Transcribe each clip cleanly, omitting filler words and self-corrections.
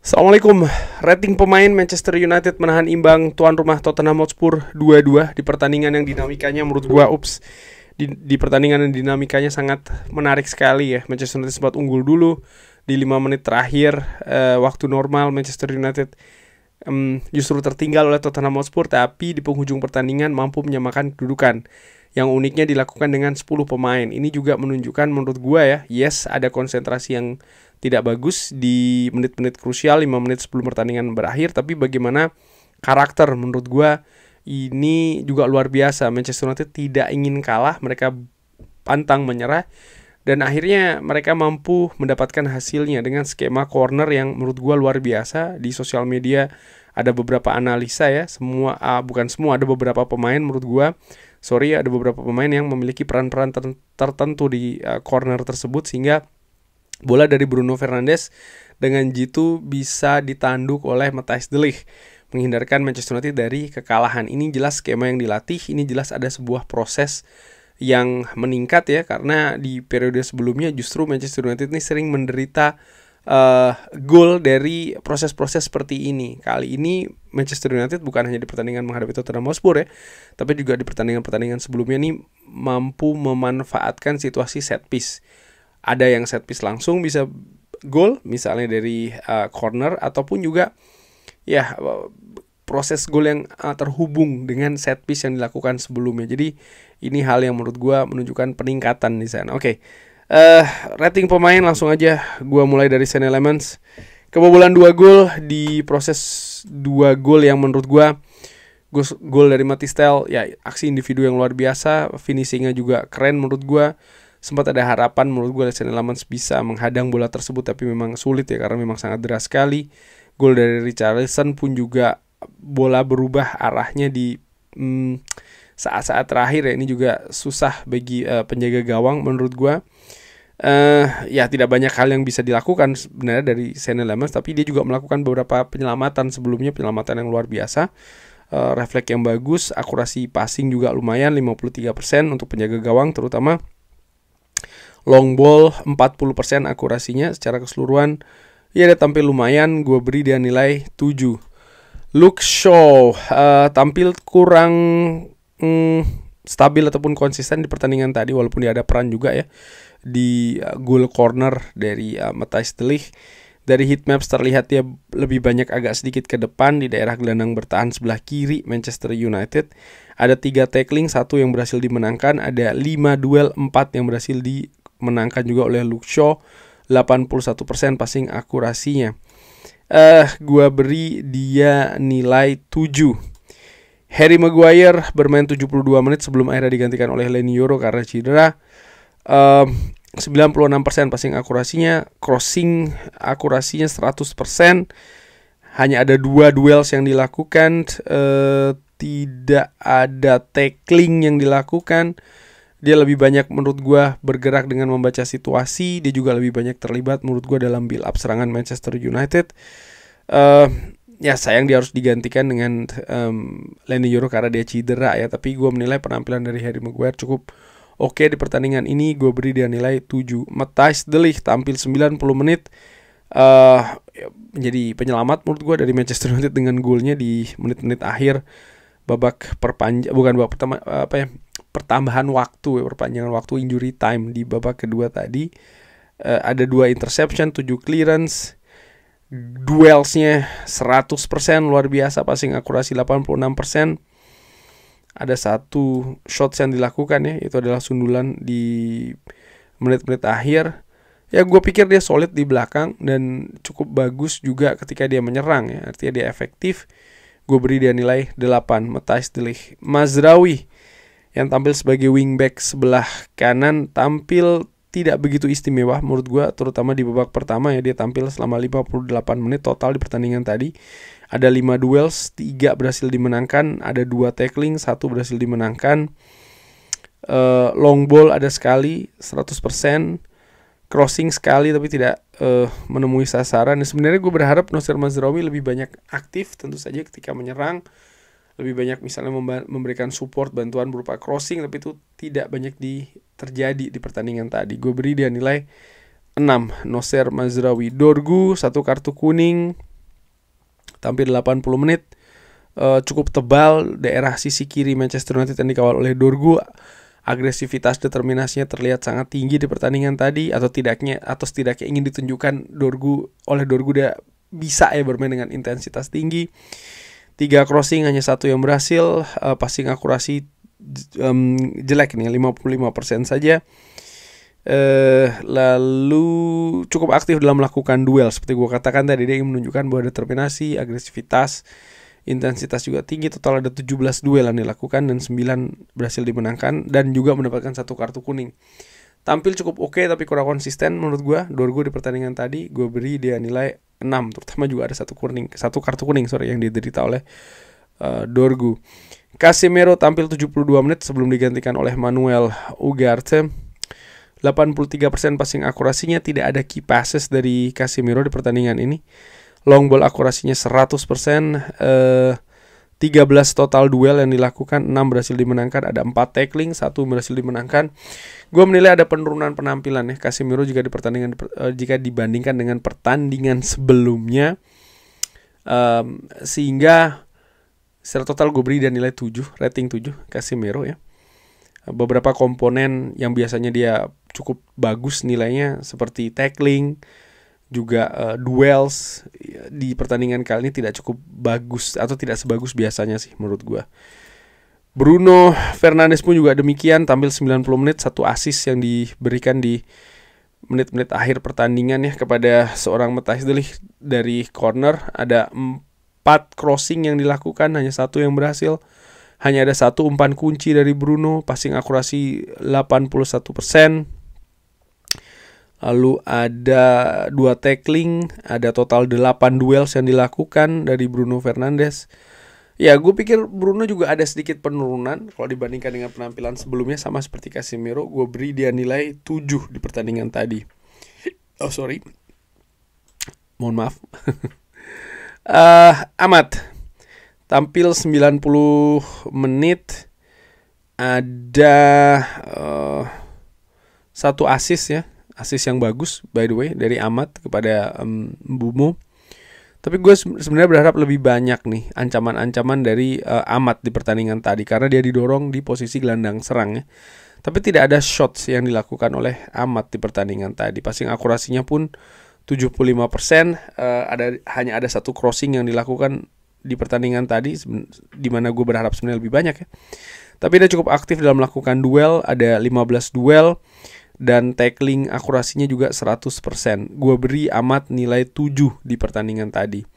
Assalamualaikum. Rating pemain Manchester United menahan imbang tuan rumah Tottenham Hotspur 2-2 di pertandingan yang dinamikanya menurut gua di pertandingan yang dinamikanya sangat menarik sekali ya. Manchester United sempat unggul dulu di 5 menit terakhir waktu normal. Manchester United justru tertinggal oleh Tottenham Hotspur, tapi di penghujung pertandingan mampu menyamakan kedudukan. Yang uniknya dilakukan dengan 10 pemain. Ini juga menunjukkan menurut gua ya, yes ada konsentrasi yang tidak bagus di menit-menit krusial 5 menit sebelum pertandingan berakhir, tapi bagaimana karakter menurut gua ini juga luar biasa. Manchester United tidak ingin kalah, mereka pantang menyerah dan akhirnya mereka mampu mendapatkan hasilnya dengan skema corner yang menurut gua luar biasa. Di sosial media ada beberapa analisa ya, bukan semua, ada beberapa pemain menurut gua ada beberapa pemain yang memiliki peran-peran tertentu di corner tersebut, sehingga bola dari Bruno Fernandes dengan jitu bisa ditanduk oleh Matthijs de Ligt, menghindarkan Manchester United dari kekalahan. Ini jelas skema yang dilatih, ini jelas ada sebuah proses yang meningkat ya, karena di periode sebelumnya justru Manchester United ini sering menderita gol dari proses-proses seperti ini. Kali ini Manchester United bukan hanya di pertandingan menghadapi Tottenham Hotspur ya, tapi juga di pertandingan-pertandingan sebelumnya ini mampu memanfaatkan situasi set piece. Ada yang set piece langsung bisa gol, misalnya dari corner, ataupun juga ya proses gol yang terhubung dengan set piece yang dilakukan sebelumnya. Jadi ini hal yang menurut gue menunjukkan peningkatan di sana. Oke. Rating pemain langsung aja gua mulai dari Sean Elements. Kebobolan 2 gol di proses 2 gol yang menurut gua gol dari Matthijs de Ligt ya, aksi individu yang luar biasa, finishingnya juga keren menurut gua. Sempat ada harapan menurut gua Sean Elements bisa menghadang bola tersebut, tapi memang sulit ya karena memang sangat deras sekali. Gol dari Richarlison pun juga bola berubah arahnya di saat-saat terakhir ya, ini juga susah bagi penjaga gawang menurut gua. Ya tidak banyak hal yang bisa dilakukan sebenarnya dari Sean Elements, tapi dia juga melakukan beberapa penyelamatan sebelumnya, penyelamatan yang luar biasa. Refleks yang bagus, akurasi passing juga lumayan 53% untuk penjaga gawang, terutama long ball 40% akurasinya. Secara keseluruhan ya dia tampil lumayan, gue beri dia nilai 7. Luke Shaw tampil kurang stabil ataupun konsisten di pertandingan tadi, walaupun dia ada peran juga ya di goal corner dari Matthijs de Ligt. Dari heat maps terlihat dia lebih banyak agak sedikit ke depan di daerah gelandang bertahan sebelah kiri Manchester United. Ada 3 tackling, 1 yang berhasil dimenangkan, ada 5 duel, 4 yang berhasil dimenangkan juga oleh Luke Shaw. 81% passing akurasinya. Gua beri dia nilai 7. Harry Maguire bermain 72 menit sebelum akhirnya digantikan oleh Leny Yoro karena cedera. 96% passing akurasinya, crossing akurasinya 100%. Hanya ada 2 duels yang dilakukan, tidak ada tackling yang dilakukan. Dia lebih banyak menurut gua bergerak dengan membaca situasi. Dia juga lebih banyak terlibat menurut gua dalam build up serangan Manchester United. Ya sayang dia harus digantikan dengan Leny Yoro karena dia cedera ya. Tapi gue menilai penampilan dari Harry Maguire cukup oke di pertandingan ini. Gue beri dia nilai 7. Matthijs de Ligt tampil 90 menit menjadi penyelamat menurut gue dari Manchester United dengan golnya di menit-menit akhir babak pertambahan waktu ya, perpanjangan waktu injury time di babak kedua tadi. Ada 2 interception, 7 clearance. Duelsnya 100% luar biasa, passing akurasi 86%. Ada 1 shots yang dilakukan ya, itu adalah sundulan di menit-menit akhir. Ya gue pikir dia solid di belakang dan cukup bagus juga ketika dia menyerang ya, artinya dia efektif. Gue beri dia nilai 8. Matthijs de Ligt. Mazraoui yang tampil sebagai wingback sebelah kanan tampil tidak begitu istimewa menurut gue, terutama di babak pertama ya. Dia tampil selama 58 menit total di pertandingan tadi. Ada 5 duels, 3 berhasil dimenangkan, ada 2 tackling, 1 berhasil dimenangkan. Long ball ada sekali 100%, crossing sekali tapi tidak menemui sasaran. Sebenarnya gue berharap Noussair Mazraoui lebih banyak aktif tentu saja ketika menyerang. Lebih banyak misalnya memberikan support, bantuan berupa crossing, tapi itu tidak banyak terjadi di pertandingan tadi. Gue beri dia nilai 6. Noussair Mazraoui. Dorgu 1 kartu kuning. tampil 80 menit. Cukup tebal, daerah sisi kiri Manchester United yang dikawal oleh Dorgu. Agresivitas determinasinya terlihat sangat tinggi di pertandingan tadi, atau setidaknya ingin ditunjukkan oleh Dorgu dia bisa ya bermain dengan intensitas tinggi. 3 crossing hanya 1 yang berhasil, passing akurasi jelek nih 55% saja. Lalu cukup aktif dalam melakukan duel, seperti gue katakan tadi, dia ingin menunjukkan bahwa determinasi, agresivitas, intensitas juga tinggi. Total ada 17 duel yang dilakukan dan 9 berhasil dimenangkan dan juga mendapatkan 1 kartu kuning. Tampil cukup oke tapi kurang konsisten menurut gue. Dorgu di pertandingan tadi gue beri dia nilai 6, terutama juga ada 1 kartu kuning yang diderita oleh Dorgu. Casemiro tampil 72 menit sebelum digantikan oleh Manuel Ugarte. 83% passing akurasinya, tidak ada key passes dari Casemiro di pertandingan ini. Long ball akurasinya 100%, 13 total duel yang dilakukan, 6 berhasil dimenangkan, ada 4 tackling, 1 berhasil dimenangkan. Gue menilai ada penurunan penampilan ya Casemiro jika dibandingkan dengan pertandingan sebelumnya, sehingga secara total gue beri dia nilai 7, rating 7 Casemiro ya. Beberapa komponen yang biasanya dia cukup bagus nilainya seperti tackling, juga duels, di pertandingan kali ini tidak cukup bagus atau tidak sebagus biasanya sih menurut gue. Bruno Fernandes pun juga demikian, tampil 90 menit, 1 assist yang diberikan di menit-menit akhir pertandingan ya kepada seorang Matthijs de Ligt dari corner. Ada 4 crossing yang dilakukan, hanya 1 yang berhasil. Hanya ada 1 umpan kunci dari Bruno, passing akurasi 81%. Lalu ada 2 tackling, ada total 8 duels yang dilakukan dari Bruno Fernandes. Ya, gue pikir Bruno juga ada sedikit penurunan kalau dibandingkan dengan penampilan sebelumnya, sama seperti Casemiro. Gue beri dia nilai 7 di pertandingan tadi. Oh sorry, mohon maaf. Amat tampil 90 menit, ada 1 assist ya. Assist yang bagus by the way dari Amat kepada Mbeumo. Tapi gue sebenarnya berharap lebih banyak nih ancaman-ancaman dari Amat di pertandingan tadi, karena dia didorong di posisi gelandang serang ya. Tapi tidak ada shots yang dilakukan oleh Amat di pertandingan tadi. Passing akurasinya pun 75%, hanya ada 1 crossing yang dilakukan di pertandingan tadi, di mana gue berharap sebenarnya lebih banyak ya. Tapi dia cukup aktif dalam melakukan duel, ada 15 duel, dan tackling akurasinya juga 100%. Gue beri Amat nilai 7 di pertandingan tadi.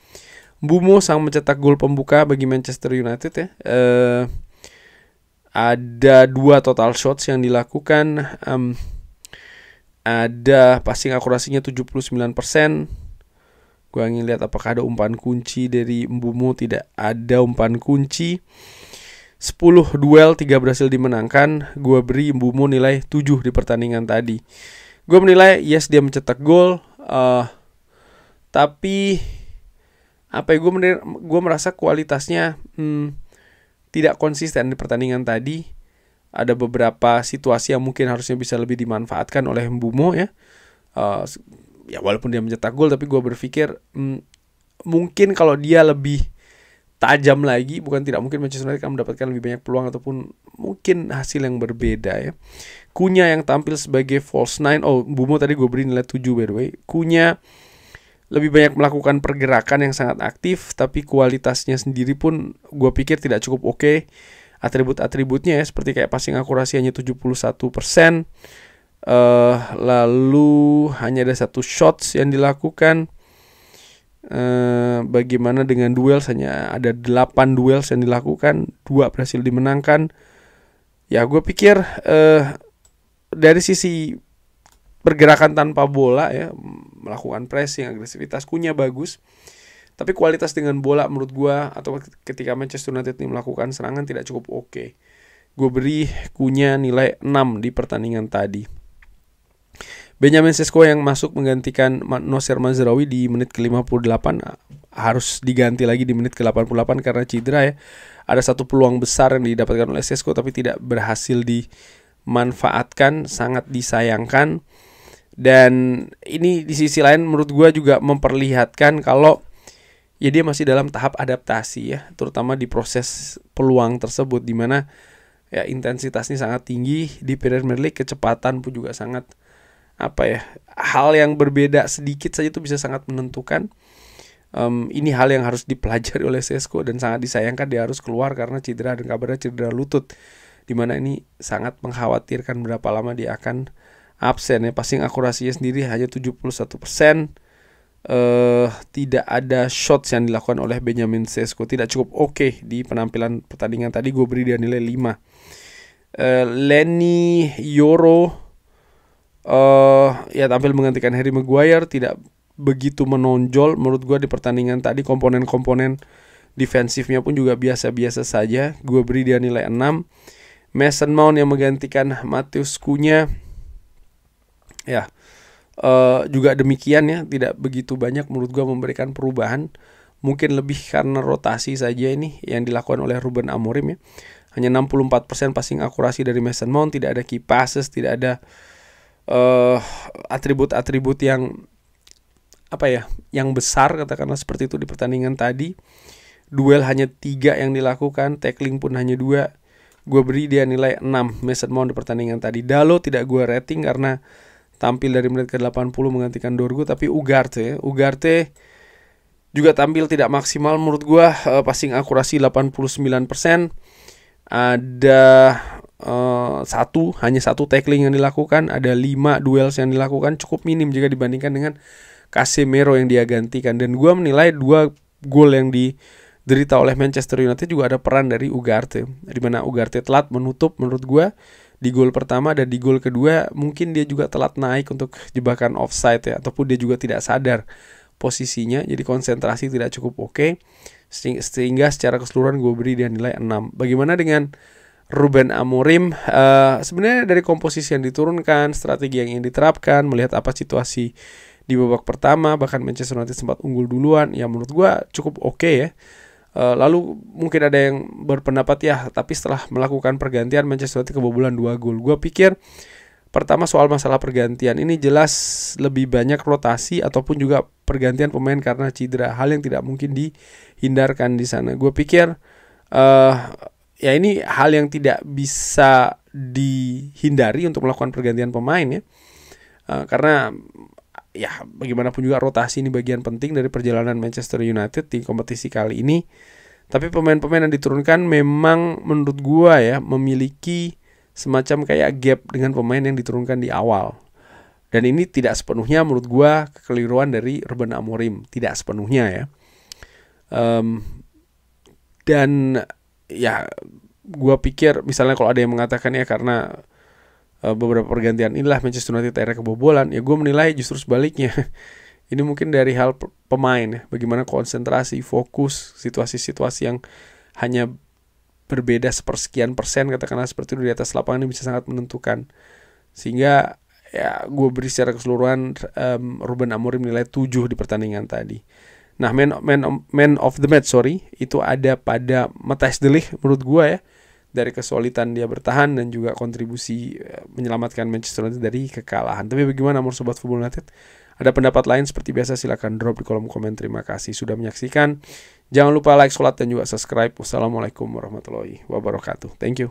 Mbeumo sang mencetak gol pembuka bagi Manchester United ya. Ada 2 total shots yang dilakukan, ada passing akurasinya 79%. Gue ingin lihat apakah ada umpan kunci dari Mbeumo. Tidak ada umpan kunci. 10 duel, 3 berhasil dimenangkan. Gue beri Mbeumo nilai 7 di pertandingan tadi. Gue menilai yes dia mencetak gol, tapi gue merasa kualitasnya tidak konsisten di pertandingan tadi. Ada beberapa situasi yang mungkin harusnya bisa lebih dimanfaatkan oleh Mbeumo ya. Ya walaupun dia mencetak gol, tapi gue berpikir mungkin kalau dia lebih tajam lagi, bukan tidak mungkin Manchester United akan mendapatkan lebih banyak peluang ataupun mungkin hasil yang berbeda ya. Cunha yang tampil sebagai false nine, Mbeumo tadi gue beri nilai 7 by the way. Cunha lebih banyak melakukan pergerakan yang sangat aktif, tapi kualitasnya sendiri pun gue pikir tidak cukup oke. Atribut-atributnya ya, seperti kayak passing akurasi hanya 71%. Lalu hanya ada 1 shots yang dilakukan. Bagaimana dengan duel, hanya ada 8 duel yang dilakukan, 2 berhasil dimenangkan. Ya gue pikir dari sisi pergerakan tanpa bola ya, melakukan pressing, agresivitas Cunha bagus, tapi kualitas dengan bola menurut gue, atau ketika Manchester United ini melakukan serangan, tidak cukup oke. Gue beri Cunha nilai 6 di pertandingan tadi. Benjamin Sesko yang masuk menggantikan Nocer Mazraoui di menit ke-58 harus diganti lagi di menit ke-88 karena cedera ya. Ada 1 peluang besar yang didapatkan oleh Sesko tapi tidak berhasil dimanfaatkan, sangat disayangkan. Dan ini di sisi lain menurut gue juga memperlihatkan kalau ya dia masih dalam tahap adaptasi ya, terutama di proses peluang tersebut, dimana ya intensitasnya sangat tinggi di Premier League, kecepatan pun juga sangat hal yang berbeda sedikit saja itu bisa sangat menentukan. Ini hal yang harus dipelajari oleh Šeško dan sangat disayangkan dia harus keluar karena cedera, dan kabarnya cedera lutut, dimana ini sangat mengkhawatirkan berapa lama dia akan absen ya. Passing akurasinya sendiri hanya 71%. Tidak ada shots yang dilakukan oleh Benjamin Šeško, tidak cukup oke di penampilan pertandingan tadi. Gue beri dia nilai 5. Leny Yoro ya tampil menggantikan Harry Maguire, tidak begitu menonjol menurut gue di pertandingan tadi. Komponen-komponen defensifnya pun juga biasa-biasa saja. Gue beri dia nilai 6. Mason Mount yang menggantikan Matheus Cunha ya juga demikian ya, tidak begitu banyak menurut gue memberikan perubahan. Mungkin lebih karena rotasi saja ini yang dilakukan oleh Ruben Amorim ya. Hanya 64% passing akurasi dari Mason Mount, tidak ada key passes, tidak ada atribut-atribut yang yang besar katakanlah seperti itu di pertandingan tadi. Duel hanya 3 yang dilakukan, tackling pun hanya 2. Gue beri dia nilai 6 Mason Mount di pertandingan tadi. Dalot tidak gue rating karena tampil dari menit ke-80 menggantikan Dorgu, tapi Ugarte juga tampil tidak maksimal menurut gue. Passing akurasi 89%. Ada hanya satu tackling yang dilakukan, ada 5 duels yang dilakukan, cukup minim jika dibandingkan dengan Casemiro yang dia gantikan. Dan gue menilai 2 gol yang diderita oleh Manchester United juga ada peran dari Ugarte, di mana Ugarte telat menutup menurut gue di gol pertama, dan di gol kedua mungkin dia juga telat naik untuk jebakan offside ya, ataupun dia juga tidak sadar posisinya, jadi konsentrasi tidak cukup oke, sehingga secara keseluruhan gue beri dia nilai 6. Bagaimana dengan Ruben Amorim? Sebenarnya dari komposisi yang diturunkan, strategi yang ingin diterapkan, melihat apa situasi di babak pertama, bahkan Manchester United sempat unggul duluan, ya menurut gue cukup oke ya. Lalu mungkin ada yang berpendapat ya, tapi setelah melakukan pergantian Manchester United kebobolan 2 gol. Gue pikir pertama soal masalah pergantian ini jelas lebih banyak rotasi ataupun juga pergantian pemain karena cedera, hal yang tidak mungkin dihindarkan di sana. Gue pikir ya ini hal yang tidak bisa dihindari untuk melakukan pergantian pemain ya, karena ya bagaimanapun juga rotasi ini bagian penting dari perjalanan Manchester United di kompetisi kali ini. Tapi pemain-pemain yang diturunkan memang menurut gua ya memiliki semacam kayak gap dengan pemain yang diturunkan di awal. Dan ini tidak sepenuhnya menurut gua kekeliruan dari Ruben Amorim, tidak sepenuhnya ya. Dan ya gua pikir misalnya kalau ada yang mengatakan ya karena beberapa pergantian inilah Manchester United akhirnya kebobolan, ya gue menilai justru sebaliknya. Ini mungkin dari hal pemain ya, bagaimana konsentrasi, fokus, situasi-situasi yang hanya berbeda sepersekian persen katakanlah seperti itu di atas lapangan ini bisa sangat menentukan. Sehingga ya gue beri secara keseluruhan Ruben Amorim nilai 7 di pertandingan tadi. Nah, man of the match itu ada pada Matthijs de Ligt menurut gue ya, dari kesulitan dia bertahan dan juga kontribusi menyelamatkan Manchester United dari kekalahan. Tapi bagaimana menurut Sobat Football United? Ada pendapat lain seperti biasa silahkan drop di kolom komen. Terima kasih sudah menyaksikan. Jangan lupa like, sholat, dan juga subscribe. Wassalamualaikum warahmatullahi wabarakatuh. Thank you.